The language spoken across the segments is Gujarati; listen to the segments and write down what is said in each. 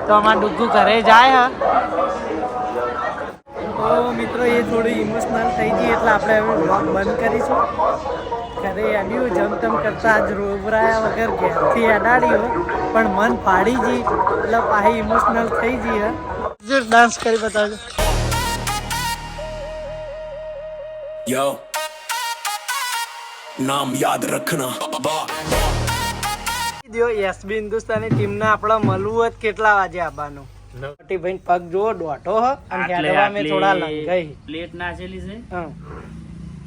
તો અમારા ડુગ્ગુ ઘરે જાય તો મિત્રો એ થોડી ઇમોશનલ થઈ ગઈ એટલે આપણે હવે વ્લોગ બંધ કરીશું. ઘરે આવ્યું જમતમ કરતા આજ રોબરાયા વગર ઘેરથી અડાડ્યો પણ મન ફાડી ગઈ એટલે પાછી ઇમોશનલ થઈ ગઈ. જો ડાન્સ કરી બતાવજો. Yo, नाम याद रखना. એસબી હિન્દુસ્તાની ટીમને આપણે મળવું હોય કેટલા વાગે આવવાનું? ભાઈ પગ જો દોઢો હ અને હેડવા મે થોડા લંગાઈ પ્લેટ નાખેલી છે.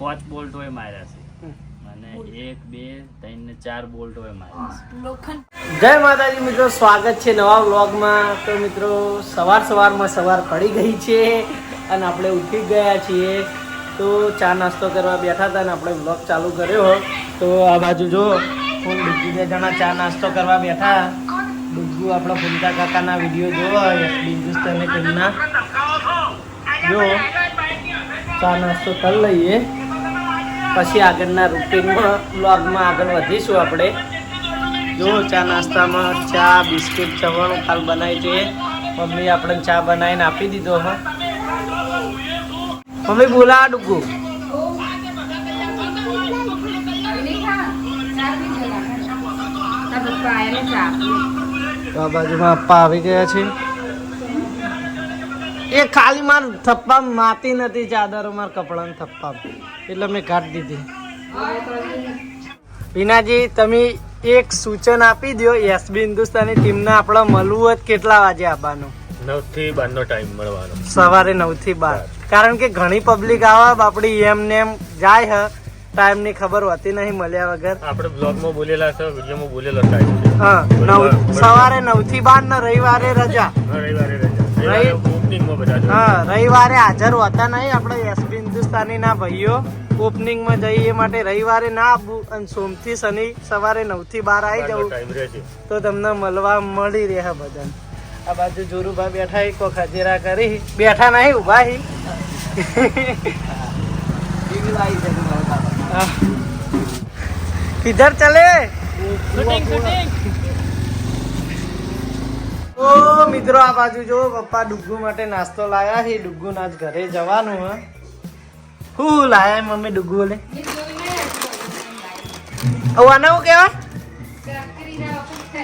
5 બોલ્ટ હોય માર્યા છે અને 1 2 3 ને 4 બોલ્ટ હોય માર્યા છે. જય માતાજી મિત્રો, સ્વાગત છે નવા વ્લોગમાં. તો મિત્રો સવાર પડી ગઈ છે અને આપણે ઉઠી ગયા છીએ. તો ચા નાસ્તો કરવા બેઠા હતા અને આપણે વ્લોગ ચાલુ કર્યો. તો આ બાજુ જો હું ડુગ્ગુ 2 જણા ચા નાસ્તો કરવા બેઠા. ડુગ્ગુ આપણા ભૂમતા કાકાના વિડીયો જોવા હિન્દુસ્તાની ટીમના જો ચા નાસ્તો કરી લઈએ પછી આગળના રૂટીનમાં વ્લોગમાં આગળ વધીશું. આપણે જો ચા નાસ્તામાં ચા બિસ્કિટ ચવાણું કાલ બનાવી છે. મમ્મી આપણે ચા બનાવીને આપી દીધો હ. મમ્મી બોલા ડુગ્ગુ. આ બાજુમાં પપ્પા આવી ગયા છે. એ ખાલી માર થપ્પા માતી નથી ચાદરો મારા કપડાના થપ્પા એટલે મેં કાઢી દીધી. બીનાજી તમે એક સૂચન આપી દો એસબી હિન્દુસ્તાની ટીમને આપણે મળવું હોય કેટલા વાગે આવવાનું? 9 થી 12 નો ટાઈમ મળવાનો. સવારે 9 થી 12 કારણ કે ઘણી પબ્લિક આવે બાપડી એમ ને એમ જાય હ ટાઈમ ની ખબર હોતી નહીં મળ્યા વગર. આપણે બ્લોગમાં બોલેલા છે, વિડીયોમાં બોલેલો ટાઈમ છે. હા સવારે 9 થી 12 ને રવિવારે રજા. રવિવારે રજા. ઓપનિંગમાં બધા હા રવિવારે હાજર હોતા નહીં આપણે એસબી હિન્દુસ્તાની ના ભાઈઓ. ઓપનિંગમાં જઈએ એ માટે રવિવારે ના આવવું અને સોમથી શનિ સવારે 9 થી 12 આવી જવું ટાઈમ રહેશે તો તમને મળવા મળી રહે બધા. આ બાજુ જોરુભા બેઠા કો ખજેરા કરી બેઠા નહીં ઉભા હી. કિધર ચલે ઓ મિત્રો આ બાજુ જો પપ્પા ડુગ્ગુ માટે નાસ્તો લાયા છે. ડુગ્ગુ ના જ ઘરે જવાનું હ. હું લાયા મમ્મી ડુગ્ગુ લે આને શું કહેવાય?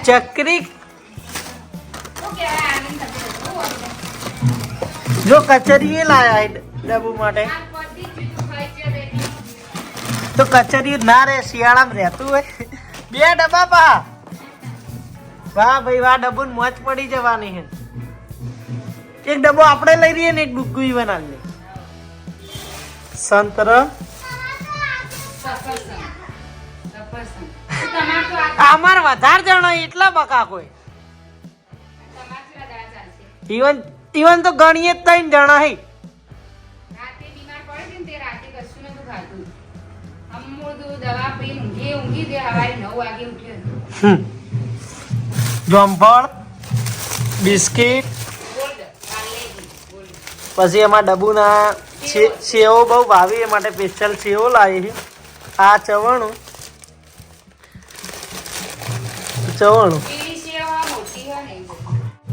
ચકરી. જો કચરી લાયા ડબ્બુ માટે તો કચરી ના રે શિયાળામાં રહેતું હોય. 2 ડબ્બા પા વાહ ભાઈ વાહ ડબ્બુ મોજ પડી જવાની છે. એક ડબ્બો આપણે લઈ રહીએ ને એક ડુગ્ગુ બનાવી લે. સંતર અમાર વધારે જણો એટલા બકા કોઈ ઇવન તો ગણીએ 3 જણા હે. જોંફળ બિસ્કિટ પછી એમાં ડબ્બુના સેવો બહુ ભાવી એ માટે સ્પેશિયલ સેવો લાવી છે. આ ચવાણું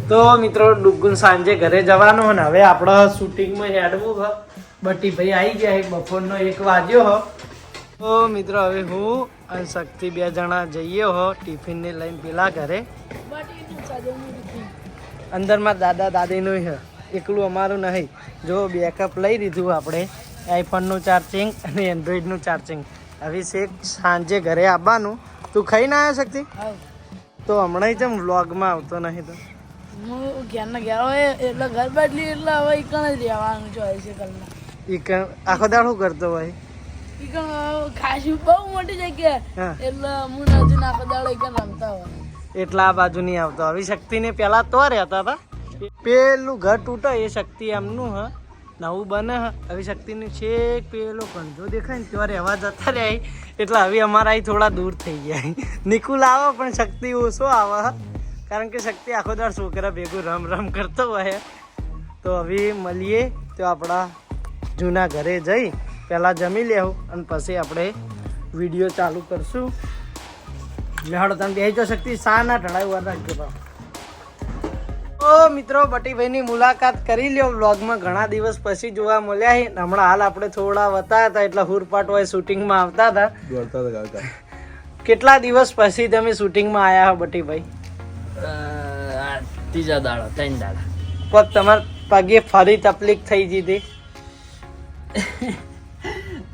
તો મિત્રો ડુગ્ગુ સાંજે ઘરે જવાનું ને હવે આપણે શૂટિંગમાં હેડવું હ. બટી ભાઈ આવી ગયા છે. બપોરનો 1 વાગ્યો હો. તો મિત્રો હવે હું અને શક્તિ 2 જણા જઈએ હો ટિફિન ને લઈને પેલા ઘરે. અંદરમાં દાદા દાદીનું છે એકલું અમારું નહીં. જો બેકઅપ લઈ લીધું આપણે આઈફોનનું ચાર્જિંગ અને એન્ડ્રોઈડનું ચાર્જિંગ. હવે શેખ સાંજે ઘરે આવવાનું. તું ખાઈને આવ્યો શક્તિ? તો હમણાં જેમ વ્લોગમાં આવતો નહીં. તો હું ઘેર હોય એટલે ઘર બદલી એટલે હવે ઈકણ જ રહેવાનું ચોવીસે કલાક. ઈકણ આખો દાડો કરતો હોય. ઈકણ ખાસી બહુ મોટી જગ્યા એટલે હું નજુ આખો દાડો ઈકણ રમતા હોય એટલા આ બાજુ નહીં આવતો. હવે શક્તિને પેલા તો રહેતા હતા. પેલું ઘર તૂટે એ શક્તિ એમનું હ નવું બને હ. હવે શક્તિનું છેક પેલો કંધો દેખાય ને ત્યાં રહેવા જતા રહ્યા એટલે હવે અમારા અહીં થોડા દૂર થઈ ગયા. નિકુલ આવે પણ શક્તિ ઓછો આવે હ કારણ કે શક્તિ આખો દાડ છોકરા ભેગું રમ કરતો હોય. તો હવે મળીએ તો આપણા જૂના ઘરે જઈ પહેલાં જમી લેવું અને પછી આપણે વિડીયો ચાલુ કરશું. લેહાડો તમે બેસી જો શક્તિ શા ના ઢળાઈ વાર રાખજો. ઓ મિત્રો બટીભાઈની મુલાકાત કરી લ્યો. વ્લોગમાં ઘણા દિવસ પછી જોવા મળ્યા છે. હમણાં હાલ આપણે થોડા વતા હતા એટલે હુરપાટ હોય શૂટિંગમાં આવતા હતા. કેટલા દિવસ પછી તમે શૂટિંગમાં આયા હો બટીભાઈ? ત્રીજા દાડા 3 દાડા. પગ તમાર પગે ફરી તકલીફ થઈ જીધી?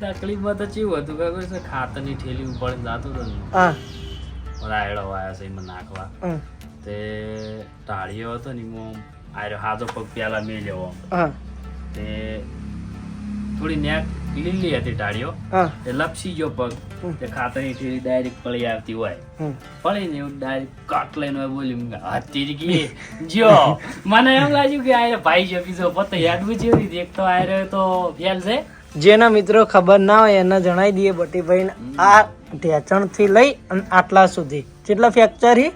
તકલીફમાં તો કેવું હતું ખબર છે, ખાતરની થેલી ઉપાડીને જાતો હતો ને, હા રાયડો વાયા છે એમાં નાખવા, તે ટાળીઓ હતો ને એમાં આર્યો હાથો પગ પેલા મેલ્યો આમ. હા તે થોડી નેક લીલી હતી ટાળીઓ, હા તે લપસી ગયો પગ, તે ખાતરની થેલી ડાયરેક્ટ પડી આવતી હોય, પડીને એવું ડાયરેક્ટ કાટ લઈને હોય બોલ્યું હાથી ગઈ જો. મને એમ લાગ્યું કે આયરે ભાઈ જો કીધો પતો યાદવું જેવી એક તો આયરે તો ફેલ છે. જેના મિત્રો ખબર ના હોય એને જણાવી દઈએ બટીભાઈ આ ઢેચણ થી લઈ અને આટલા સુધી કેટલા ફ્રેક્ચર હી?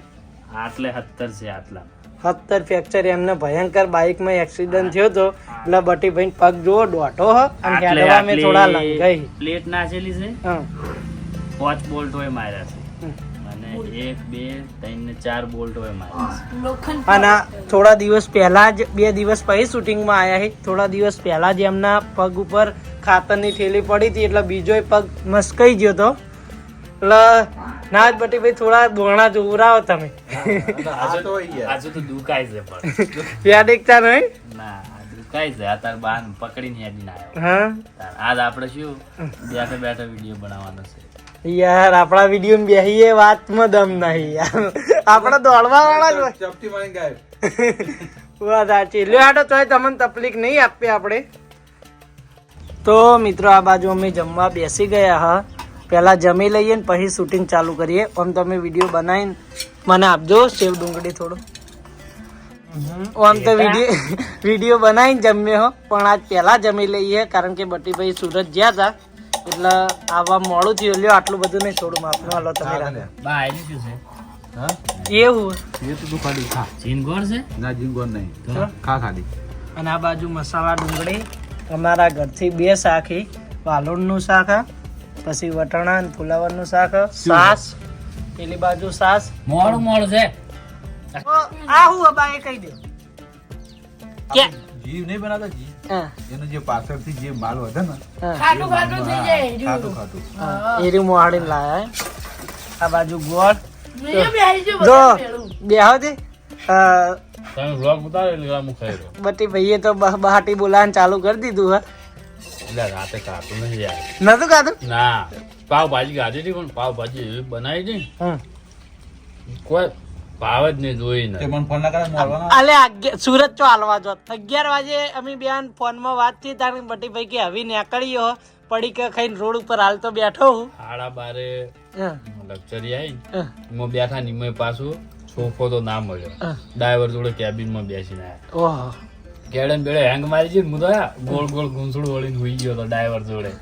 આટલે 17 છે આટલા. 17 ફ્રેક્ચર. એમને ભયંકર બાઇકમાં એક્સિડન્ટ થયો તો એટલે બટીભાઈ પગ જુઓ દોઢો હ અને હેડવા મેં થોડા લંગાઈ. પ્લેટ નાખેલી છે, હા 5 બોલ્ટ હોય માર્યા છે, અને 1 2 3 ને 4 બોલ્ટ હોય માર્યા છે. લોખંડ અને થોડા દિવસ પહેલા જ 2 દિવસ પછી શૂટિંગમાં આયા છે. થોડા દિવસ પહેલા જ એમના પગ ઉપર ખાતરની થેલી પડી હતી એટલે બીજો પગ મસ્કાઈ ગયો તો. એટલે ના જ બટીભાઈ થોડા દોણા જોવરાવો તમે. આજુ તો દુખાય છે પણ યાદ એકતા નહીં? ના આ દુખાય છે. આ તાર બાન પકડીને હેડીને આવ્યો. હા આજ આપણે શું બેઠા બેઠા વિડીયો બનાવવાનો છે. યાર આપણા વિડીયો માં બેહીએ વાતમાં દમ નહીં યાર. આપણે દોડવા વાળા જ હોય. વાત સાચી. લ્યો હાટો તોય તમને તકલીફ નહીં આપીએ આપણે. તો મિત્રો આ બાજુ અમે જમવા બેસી ગયા હા. પહેલા જમી લઈએ ને પછી શૂટિંગ ચાલુ કરીએ. આમ તમે વિડીયો બનાવીને મને આપજો સેવ ડુંગળી થોડું. આમ તો વિડીયો બનાવીને જમ્યો હો, પણ આજ પહેલા જમી લઈએ કારણ કે બટીભાઈ સુરત ગયા હતા એટલે આવવા મોડું થયું. લ્યો આટલું બધું નહીં, થોડું માપનું હાલો તમે રાખો. બા આઈ શું છે એવું ચીનગોળ છે અને આ બાજુ મસાલા ડુંગળી અમારા ઘરથી 2 શાક, વાલોડનું શાક, પછી વટાણા અને ફુલાવરનું શાક, સાસ પેલી બાજુ સાસ. મોડું મોડું છે. આ હું બા એ કહી દો કે જીવ નહીં બનાવતા જી, હા એનો જે પાછળથી જે માલ વધે ને હા ખાટું ખાટું થઈ જાય ખાટું જો. ખાટું એરી મોહાડીને લાયા હે. આ બાજુ ગોળ મેં બેસી જો જો બધા ભેળું. બેહો દે. તમે વ્લોગ ઉતારે એટલે હું ખાઈ રહ્યો. બટી ભાઈએ તો બહાટી બોલાવાનું ચાલુ કરી દીધું હે. એટલે રાતે ખાતું નથી યાર. નતું ખાધું? ના પાવભાજી ખાધી હતી પણ પાવભાજી એવી બનાવી હતી હમ. કોઈ ભાવ જ નહીં જોઈ તે નથી. મને ફોન ના કરે મોરવાનો અલે સુરત ચો હાલવા જો 11 વાગે અમે બેન ફોનમાં વાત થઈ તારે બટીભાઈ કે હવે નીકળ્યો પડી કે ખાઈને રોડ ઉપર હાલ તો બેઠો હું. 12:30 હા, લક્ઝરી આવી હા, એમાં બેઠા ને એમાં પાછું સોફો તો ના મળ્યો. હા. ડ્રાઈવર જોડે કેબિન માં બેસીને આવ્યા. ઓહો કેડે બેડે હેંગ મારી છે હું તો ગોળ ગોળ ગુંસડું વળીને હુઈ ગયો તો ડ્રાઈવર જોડે.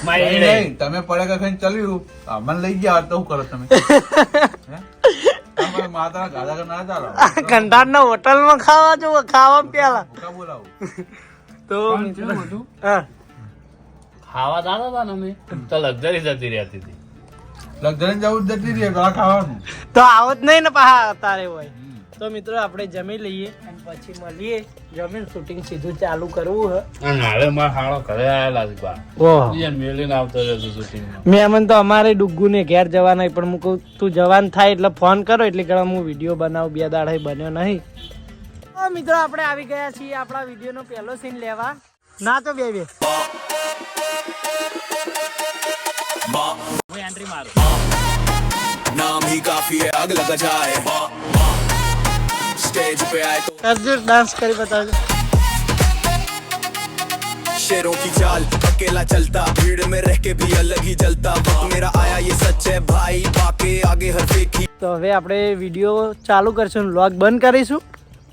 મારી નહીં, એડે. નહીં, તમે પડે કે ખાઈને ચાલ્યું મને લઈ ગયા તો શું કરો તમે હે? તમારે માતા ગાધા કે ના ચાલો કંટાળના હોટલમાં ખાવા જો ખાવા પેલા ભૂકા બોલાવું તો પણ કેવું હતું? હા ખાવા દાદા હતા ને અમે તો લક્ઝરી જતી રહેતી હતી. લગ્ન જવું જ જતી રહી પેલા ખાવાનું તો આવો જ નહીં ને પાછા તારે હોય. તો મિત્રો આપણે જમી લઈએ અને પછી મળીએ. જમીન શૂટિંગ સીધું ચાલુ કરવું હે. અને હવે મારા હાળો ઘરે આવેલા છે બા. ઓહો ઈ મેલીને આવતો રહેતો શૂટિંગમાં. મેમન તો અમારે ડુગ્ગુ ને ઘેર જવાના પણ હું કહું તું જવાન થાય એટલે ફોન કરો એટલે કે હું વિડીયો બનાવું. 2 દાડા બન્યો નહીં. તો મિત્રો આપણે આવી ગયા છીએ આપણા વિડીયોનો પહેલો સીન લેવા. ના તો બે હું એન્ટ્રી મારું. नाम ही काफी है आग लगा जाए स्टेज पे आए तो અર્જુન ડાન્સ કરી બતાવજો. शेरों की चाल अकेला चलता भीड़ में रह के भी अलग ही जलता वक्त मेरा आया ये सच है भाई बाके आगे हर फेंकी તો હવે આપણે વિડીયો ચાલુ કરશું, વ્લોગ બંધ કરીશું.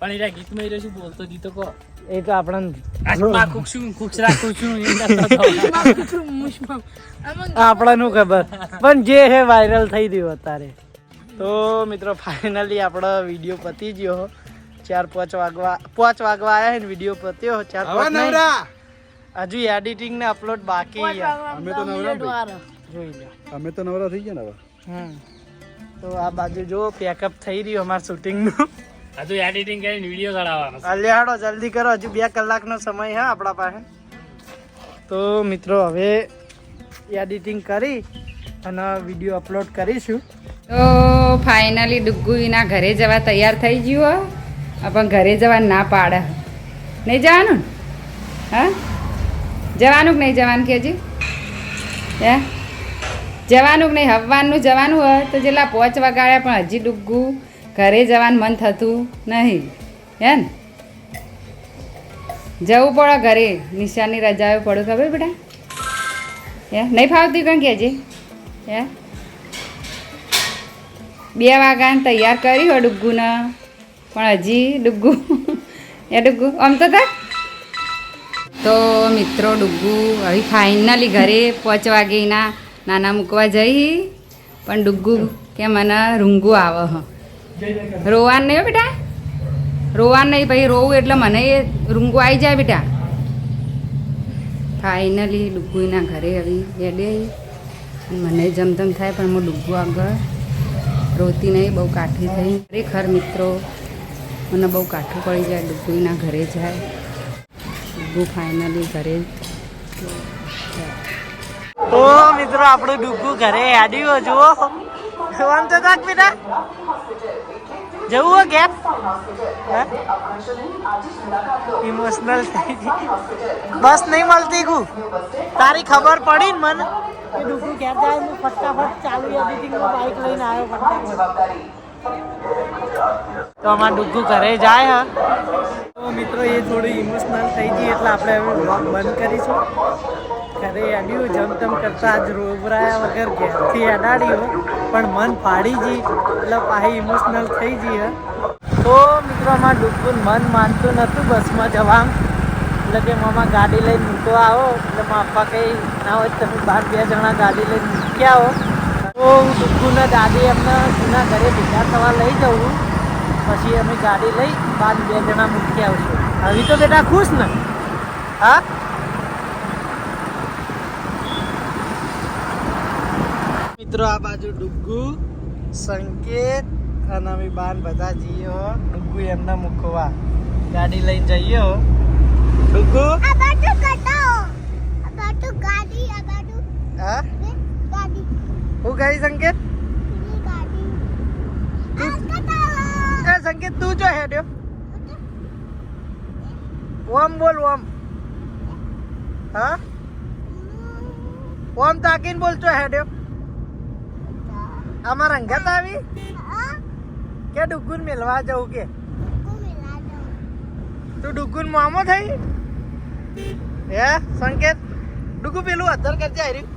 પણ એના ગીતમાં એ શું બોલતો ગીતો કહો. એ તો આપણને આજમાં ખુશ રાખું છું એમ કરતો હતો. મુશમાં. આમાં આપણાનું ખબર પણ જે હે વાયરલ થઈ રહ્યું અત્યારે. તો મિત્રો ફાઇનલી આપણો વિડીયો પતી ગયો. 4-5 વાગવા આયા છે ને વિડીયો પત્યો 4-5 નહીં. હજુ એડિટિંગ ને અપલોડ બાકી છે. અમે તો નવરા જોઈ લો. અમે તો નવરા થઈ ગયા ને હવે તો આ બાજુ જો પેકઅપ થઈ રહ્યું અમારા શૂટિંગનું. હજુ એડિટિંગ કરીને વિડીયો ચડાવવાનો છે. અલ્યા હાડો જલ્દી કરો, હજુ 2 કલાકનો સમય છે આપણા પાસે. તો મિત્રો હવે એડિટિંગ કરી અને વિડીયો અપલોડ કરીશું. તો ફાઇનલી ડુગ્ગુના ઘરે જવા તૈયાર થઈ ગયું હો. પણ ઘરે જવા ના પાડે. નહીં જવાનું હા? જવાનું કે નહીં જવાનું કે હજી હે? જવાનું કે નહીં? હવાનું જવાનું હોય તો જેટલા 5 વાગ્યા પણ હજી ડુગ્ગુ ઘરે જવાનું મન થતું નહીં હે ને? જવું પડે ઘરે, નિશાની રજાઓ પડે ખબર બેટા હે? નહીં ફાવતી કંઈ કહેજે હે? 2 વાગ્યાને તૈયાર કરી હોય ડુગ્ગુને, પણ હજી ડુગ્ગુ એ ડુગ્ગુ આમ તો થાય. તો મિત્રો ડુગ્ગુ હવે ફાઇનલી ઘરે 5 વાગ્યાના નાના મૂકવા જઈ, પણ ડુગ્ગુ કે મને રૂંગું આવે હ. રોવાનું નહીં હો બેટા, રોવાનું નહીં ભાઈ, રોવું એટલે મને એ રૂંગું આવી જાય બેટા. ફાઇનલી ડુગ્ગુના ઘરે હવે એડે મને જમતમ થાય, પણ હું ડુગ્ગુ આગળ રોતી નહીં, બહુ કાઠી થઈ. ખરેખર મિત્રો મને બહુ કાઠું પડી જાય ડુગ્ગુના ઘરે જાય. ડુગ્ગુ ફાઇનલી ઘરે. તો મિત્રો આપણું ડુગ્ગુ ઘરે આડ્યું જુઓ. આમ તો કાક બેટા જવું હો ગેપ. ઇમોશનલ થઈ ગઈ. બસ નહીં મળતી ગુ. તારી ખબર પડી ને મને કે ડુગ્ગુ ઘેર જાય, હું ફટાફટ ચાલુ એડિટિંગમાં બાઇક લઈને આવ્યો ફટાફટ. તો અમાર ડુગ્ગુ ઘરે જાય હા. તો મિત્રો એ થોડું ઇમોશનલ થઈ ગઈ એટલે આપણે હવે વ્લોગ બંધ કરીશું. ઘરે અડ્યું જમતમ કરતા આજ રોબરાયા વગર ઘેરથી અડાડ્યું, પણ મન ફાડી ગઈ એટલે પાછી ઇમોશનલ થઈ ગઈ હે. તો મિત્રો અમારા ડુગ્ગુનું મન માનતું નહોતું બસમાં જવાનું, એટલે કે મામા ગાડી લઈને મૂકવા આવો, એટલે મારા પપ્પા કંઈ ના હોય તમે 2 જણા ગાડી લઈને મૂકી આવો. તો હું ડુગ્ગુને દાદી એમને જૂના ઘરે ભેગા થવા લઈ જવું, પછી અમે ગાડી લઈ 2 જણા મૂકી આવશું. હવે તો બેટા ખુશ ને? હા મિત્રો, આ બાજુ ડુગ્ગુ, સંકેત અને અમે બાન બધા જઈએ હો ડુગ્ગુ એમને મૂકવા. ગાડી લઈને જઈએ હો ડુગ્ગુ. હા હું ગઈ સંકેત? સંકેત તું જો હેડ્યો ઓમ બોલ ઓમ. હા ઓમ તાકીને બોલ છો હેડ્યો. આમાં રંગત આવી કે ડુગ્ગુન મેલવા જવું કે? તું ડુગ્ગુન મામો થઈ હે સંકેત? ડુગ્ગુ પેલું અધર કરજે, આર્યું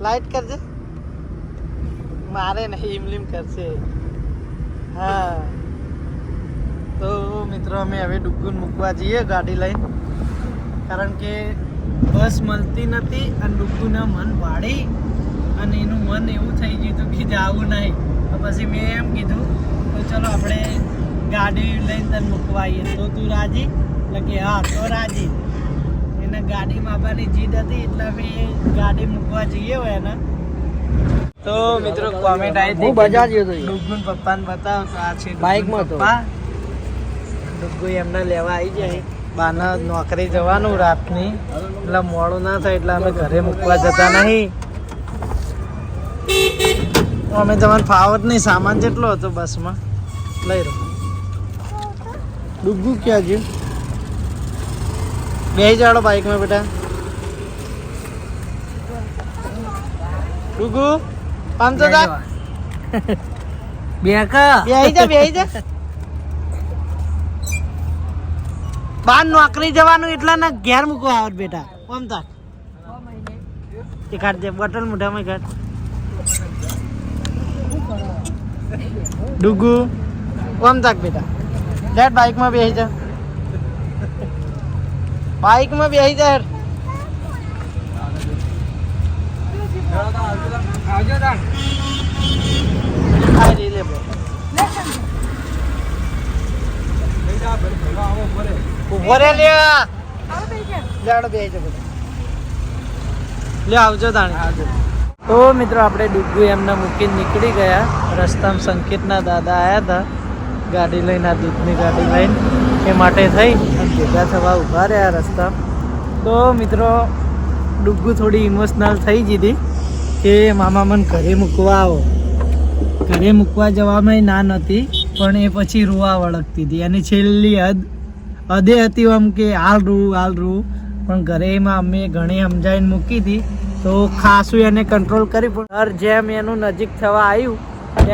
લાઈટ કરજે. મારે નહીં ઇમલીમ કરશે. હા તો મિત્રો અમે હવે ડુગ્ગુન મૂકવા જઈએ ગાડી લઈને, કારણ કે બસ મળતી નથી અને ડુગ્ગુના મન વાળી અને એનું મન એવું થઈ ગયું હતું કે જવું નહીં. તો પછી મેં એમ કીધું તો ચલો આપણે ગાડી લઈને તને મૂકવા આવીએ. તો તું રાજી? એટલે કે હા તો રાજી. એને ગાડી માપવાની જીદ હતી એટલે અમે ગાડી મૂકવા જઈએ હોય ને. તો મિત્રો કોમેન્ટ આવી હતી ડુગ્ગુન પપ્પાને બતાવો તો આ છે બાઇકમાં પપ્પા. ડુગ્ગુ એમને લેવા આવી જાય. બાના નોકરી જવાનું રાતની, એટલે મોડું ના થાય એટલે અમે ઘરે મૂકવા જતા નહીં. અમે તમારે ફાવત નહીં, સામાન જેટલો હતો બસમાં લઈ રહો. ડુગ્ગુ ક્યાં ગયું? બેસી જાડો બાઇકમાં બેટા. ડુગ્ગુ આમ તો બેસી જા. બાર નોકરી જવાનું એટલે ને ઘેર મૂકવા આવત બેટા. આમ તા એ કાઢ દે બોટલ મોઢામાં કાઢ. ડુગ્ગુ આમ તાક બેટા. લેટ બાઇકમાં બેસી જા. બાઇકમાં બેસી જા. ઉભો રે લે આવજો તાણે. તો મિત્રો આપણે ડુગ્ગુ એમને મૂકીને નીકળી ગયા રસ્તામાં સંકેતના દાદા આવ્યા હતા ગાડી લઈને, આ દૂધની ગાડી લઈને, એ માટે થઈ અને ભેગા થવા ઊભા રહ્યા રસ્તા. તો મિત્રો ડુગ્ગુ થોડી ઇમોશનલ થઈ જીધી કે મામા મને ઘરે મૂકવા આવો. ઘરે મૂકવા જવામાં ના નહોતી, પણ એ પછી રોવા વળગતી હતી. એની છેલ્લી હદે હતી આમ કે હાલ રૂ, પણ ઘરે એમાં અમે ઘણી સમજાવીને મૂકી હતી તો ખાસું એને કંટ્રોલ કરી. પણ જેમ એનું નજીક થવા આવ્યું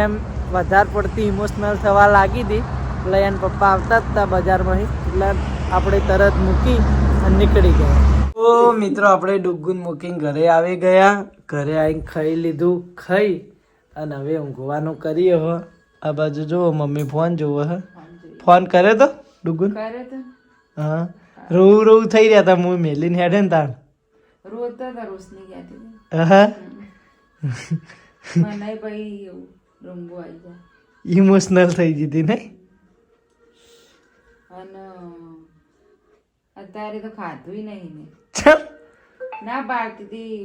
એમ વધારે પડતી ઇમોશનલ થવા લાગી હતી. એટલે એના પપ્પા આવતા જ હતા બજારમાંથી, એટલે આપણે તરત મૂકી અને નીકળી ગયા. તો મિત્રો આપણે ડુગ્ગુન મૂકીને ઘરે આવી ગયા. ઘરે આવીને ખાઈ લીધું, ખાઈ અને હવે ઊંઘવાનું કરીએ. હો આ બાજુ જુઓ, મમ્મી ફોન જોવો. હે ફોન કરે તો ડુગ્ગુન? કરે તો હા, રોવું થઈ રહ્યા હતા. હું મેલીને હેડે ને તાણ રોતા હતા, રોશની કહેતી હતી. હા, મને ભાઈ એવું રંગો આવી જાય ઇમોશનલ થઈ જીધી ને. અને અત્યારે તો ખાધું નહીં ને, ચાલ ના પાડતી હતી,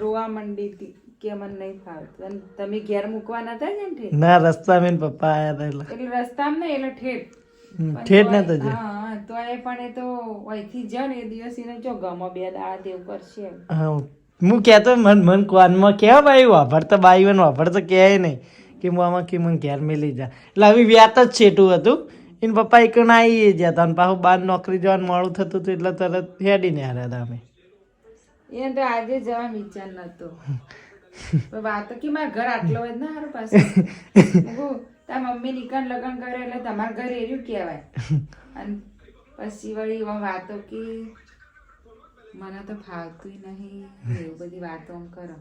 રોવા માંડી હતી કે મને નહીં ફાવતું. અને તમે ઘેર મૂકવાના હતા ને ઠેઠ, ના રસ્તા મેં પપ્પા આવ્યા હતા એટલે રસ્તામાં ને એટલે ઠેઠ ઠેઠ ના તો જો. હા, તો એ પણ એ તો અહીંથી જ ને એ દિવસ એને ચો ગમો 2 દાડા દેવ કરશે. હા, હું કહેતો મન કોનમાં કેવા બાઈ વાપરતા, બાઈ વાપરતા કહે નહીં કે હું આમાં કે મને ઘેર મેલી જા. એટલે આવી વ્યાત જ છેટું હતું. એને પપ્પા એક આવી જતા અને પાછું બહાર નોકરી જવાનું મોડું થતું હતું એટલે તરત હેડીને આવ્યા હતા અમે. એને તો આજે જવા વિચાર નતો. વાતો કે મારા ઘર આટલો હોય ના હારું પાસે તાર મમ્મી નિકન લગન કરે એટલે તમારા ઘર એર્યું કહેવાય. અને પછી વળી વાતો કે મને તો ફાવતું નહીં, એવું બધી વાતો આમ કરો.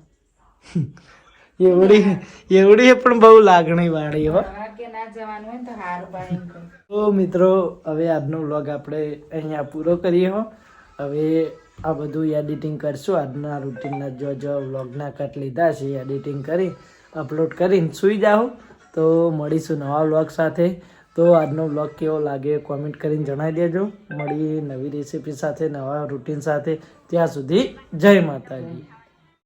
એવડી પણ બહુ લાગણી વાળી. હો કે ના જવાનું હોય ને તો હારું બાઈ કહે. તો મિત્રો હવે આજનો વ્લોગ આપણે અહીંયા પૂરો કરીએ. હો હવે આ બધું એડિટિંગ કરશું. આજના રૂટીનના જો વ્લોગના કટ લીધા છે એડિટિંગ કરી અપલોડ કરીને સૂઈ જાઓ. તો મળીશું નવા વ્લોગ સાથે. તો આજનો વ્લોગ કેવો લાગે કોમેન્ટ કરીને જણાવી દેજો. મળીએ નવી રેસીપી સાથે, નવા રૂટીન સાથે. ત્યાં સુધી જય માતાજી.